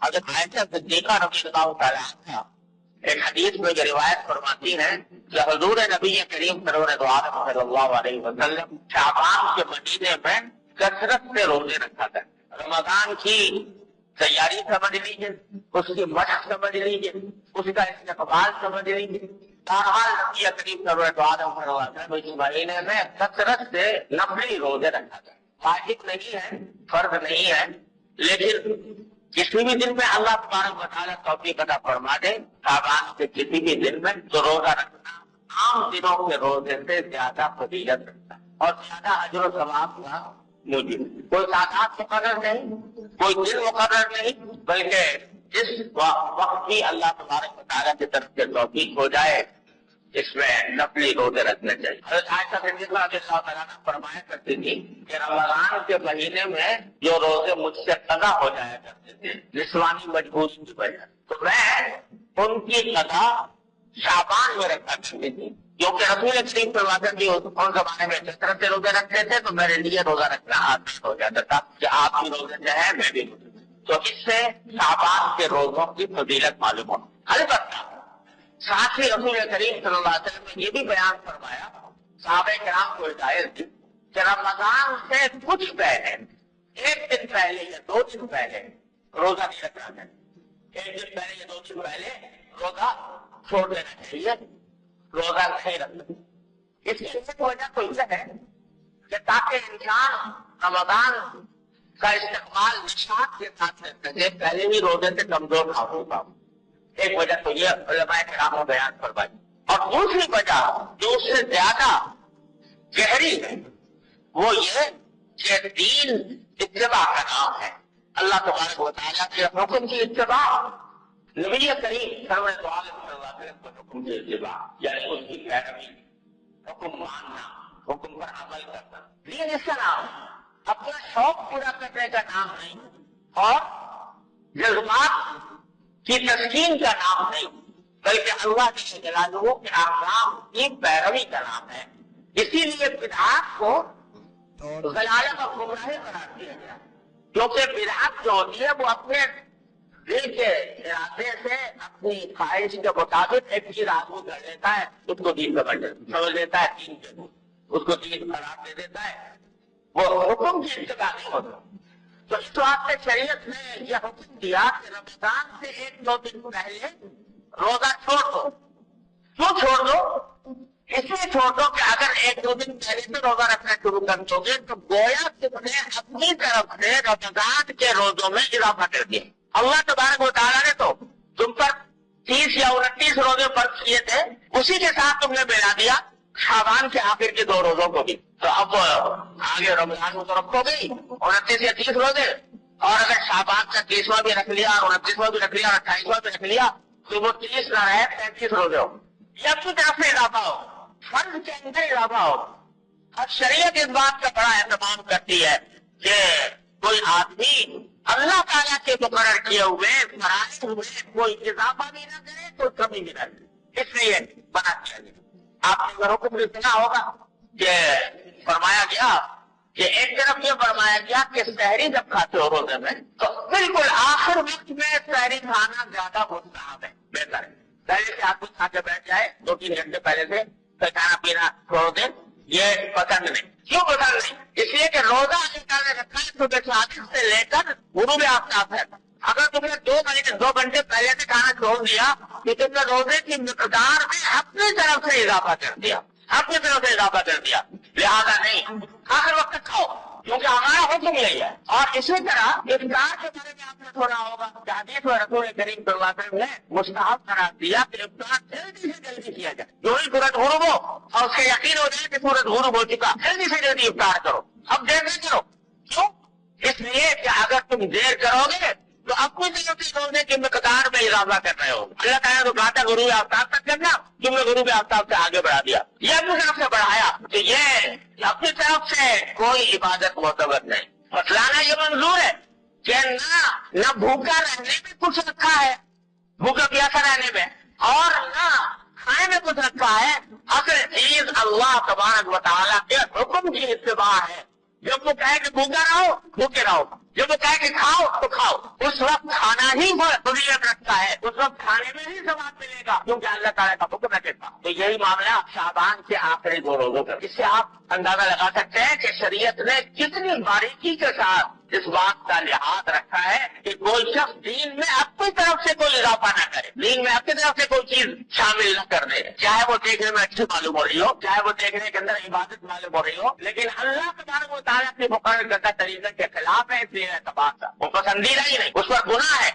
حضرت عائشہ صدیقہ رضی اللہ تعالیٰ عنہا ایک حدیث میں یہ روایت فرماتی ہیں کہ حضور نبی کریم سرور دو عالم صلی اللہ علیہ وسلم شعبان کے مہینے میں کثرت سے روزے رکھا کرتے. رمضان کی تیاری سمجھ لیجیے، اس کی مشق سمجھ لیجیے، اس کا استقبال سمجھ لیجیے. بہرحال نبی کریم سرور دو عالم صلی اللہ علیہ وسلم اس مہینے میں کثرت سے نفلی روزے رکھا کرتے. واجب نہیں ہے، فرض نہیں ہے، لیکن کسی بھی دن میں اللہ تبارک و تعالیٰ توفیق عطا فرما دے شعبان کے کسی بھی دن میں تو روزہ رکھنا عام دنوں کے روزے سے زیادہ فضیلت رکھتا ہے اور زیادہ اجر و ثواب کا موجب. کوئی ساعات مقرر نہیں، کوئی دن مقرر نہیں، بلکہ جس وقت بھی اللہ تبارک و تعالیٰ کی طرف سے توفیق ہو جائے اس میں نفلی روزے رکھنے چاہیے. حضرت عائشہ صدیقہ رضی اللہ تعالیٰ عنہا فرمایا کرتی تھی کہ رمضان کے مہینے میں جو روزے مجھ سے قضا ہو جایا کرتے تھے جسمانی مجبوری کی وجہ تو میں ان کی قضا شعبان میں رکھا کرتی تھی، کیونکہ رسول کریم صلی اللہ علیہ وسلم ان زمانے میں جس طرح سے روزے رکھتے تھے تو میرے لیے روزہ رکھنا آسان ہو جاتا تھا کہ آپ بھی روزے جو ہے میں بھی روزے. تو اس سے شعبان کے روزوں کی فضیلت معلوم ہو. البتہ ساتھ ہی رسول کریم صلی اللہ علیہ وسلم نے یہ بھی بیان فرمایا صحابہ کرام کو ہدایت دی کہ رمضان سے کچھ پہلے، ایک دن پہلے یا 2 دن پہلے روزہ نہیں رکھنا چاہیے. ایک دن پہلے یا 2 دن پہلے روزہ چھوڑ دینا چاہیے، روزہ نہیں رکھنا. اس کی وجہ تو یہ ہے کہ تاکہ انسان رمضان کا استقبال نشاط کے ساتھ کر سکے، پہلے بھی روزے سے کمزور نہ ہوگا. ایک وجہ تو یہ علماء کرام نے بیان فرمائی. اور دوسری وجہ جو اس سے زیادہ گہری ہے وہ یہ کہ دین اتباع کا نام ہے. اللہ تبارک و تعالیٰ کے حکم کی اتباع، نبی کریم سرور دو عالم صلی اللہ علیہ وسلم کے حکم کی اتباع، یعنی اس کی پیروی، حکم ماننا، حکم پر عمل کرنا. دین اس کا نام اپنا شوق پورا کرنے کا نام نہیں اور جذبات کی تسکین کا نام نہیں، بلکہ اللہ کے جلالہ کے احکام کی پیروی کا نام ہے. اسی لیے بدعات کو ضلالت اور گمراہی قرار دیا گیا، کیونکہ بدعات جو ہوتی ہے وہ اپنے دل کے ارادے سے اپنی خواہش کے مطابق ایک چیز آگو کر لیتا ہے، اس کو دین کا سمجھ لیتا ہے، دین کے اس کو دین قرار دے دیتا ہے، وہ حکم کی اتباع نہیں ہوتا. تو اس واسطے شریعت نے یہ حکم دیا کہ رمضان سے 1-2 دن پہلے روزہ چھوڑ دو. کیوں چھوڑ دو؟ اس لیے چھوڑ دو کہ اگر 1-2 دن پہلے سے روزہ رکھنا شروع کر دو گے تو گویا تم نے اپنی طرف سے رمضان کے روزوں میں اضافہ کر دیا. اللہ تبارک و تعالیٰ نے تو تم پر 30 یا 29 روزے فرض کیے تھے، اسی کے ساتھ تم نے ملا دیا شعبان کے آخر کے 2 روزوں کو بھی. تو اب آگے رمضان کو تو رکھو گئی 29 یا 30 روزے، اور اگر شعبان کا 30واں بھی رکھ لیا اور 29واں بھی رکھ لیا اور 28واں بھی رکھ لیا تو وہ 30 نہ رہے 35 روزے ہو. یہ اپنی طرف سے اضافہ ہو، فرض کے اندر اضافہ ہو. اب شریعت اس بات کا بڑا اہتمام کرتی ہے کہ کوئی آدمی اللہ تعالیٰ کے مقرر کیے ہوئے فرائض ہوئے کوئی اضافہ بھی نہ کرے کوئی کمی بھی نہ کرے، اس لیے بنا دیا گیا. آپ نے گھروں کو بھی سنا ہوگا کہ فرمایا گیا کہ ایک طرف یہ فرمایا گیا کہ سحری جب کھاتے ہو روزے میں تو بالکل آخر وقت میں سحری کھانا زیادہ مستحب ہے، بہتر ہے. پہلے سے آدمی کھا کے بیٹھ جائے 2-3 گھنٹے پہلے سے پھر کھانا پینا چھوڑ دے، یہ پسند نہیں. کیوں پسند نہیں؟ اس لیے کہ روزہ اللہ تعالیٰ نے رکھا ہے صبح صادق سے لے کر غروب آفتاب ہے. اگر تم نے 2 گھنٹے پہلے سے کھانا چھوڑ دیا تو تم نے روزے کی مقدار میں اپنی طرف سے اضافہ کر دیا، اپنی طرف سے اضافہ کر دیا. لہذا نہیں، آخر وقت کھاؤ کیونکہ ہمارا حکم یہی ہے. اور اسی طرح افطار کے بارے میں آپ نے سنا ہوگا کہ حدیث میں رسول کریم صلی اللہ علیہ وسلم نے مستحب قرار دیا کہ افطار جلدی سے جلدی کیا جائے. جو ہی سورج غروب ہو اور اس کا یقین ہو جائے کہ سورج غروب ہو چکا، جلدی سے جلدی افطار کرو. اب دیر نہ کرو. کیوں؟ اس لیے کہ اگر تم دیر کرو گے تو اپنی طرف سے روزے کی مقدار میں اضافہ کر رہے ہو. اللہ تعالیٰ نے کہا تھا غروب آفتاب تک کرنا، تم نے غروب آفتاب سے آگے بڑھا دیا. یہ اپنی طرف سے بڑھایا تو یہ اپنی طرف سے کوئی عبادت معتبر نہیں. مسئلہ یہ منظور ہے کہ نہ بھوکا رہنے میں کچھ رکھا ہے، بھوکا پیاسا رہنے میں، اور نہ کھانے میں کچھ رکھا ہے. اصل چیز اللہ تبارک و تعالیٰ کے حکم کی اتباع ہے. جب وہ کہے کہ بھوکا رہو بھوکے رہو، جب وہ کہے کہ کھاؤ تو کھاؤ، اس وقت کھانا ہی فضیلت رکھتا ہے، اس وقت کھانے میں ہی ثواب ملے گا کیونکہ اللہ تعالیٰ کا حکم ہے کہ کھاؤ۔ تو یہی معاملہ شعبان کے آخری 2 روزوں کا، اس سے آپ اندازہ لگا سکتے ہیں کہ شریعت نے کتنی باریکی کے ساتھ اس بات کا لحاظ رکھا ہے کہ کوئی شخص دین میں اپنی طرف سے کوئی اضافہ نہ کرے، دین میں اپنی طرف سے کوئی چیز شامل نہ کر دے، چاہے وہ دیکھنے میں اچھی معلوم ہو رہی ہو، چاہے وہ دیکھنے کے اندر عبادت معلوم ہو رہی ہو، لیکن اللہ تبارک و تعالیٰ کے مقرر کردہ طریقے کے خلاف ہے، اس لیے اعتبار وہ پسندیدہ ہی نہیں، اس پر گناہ ہے۔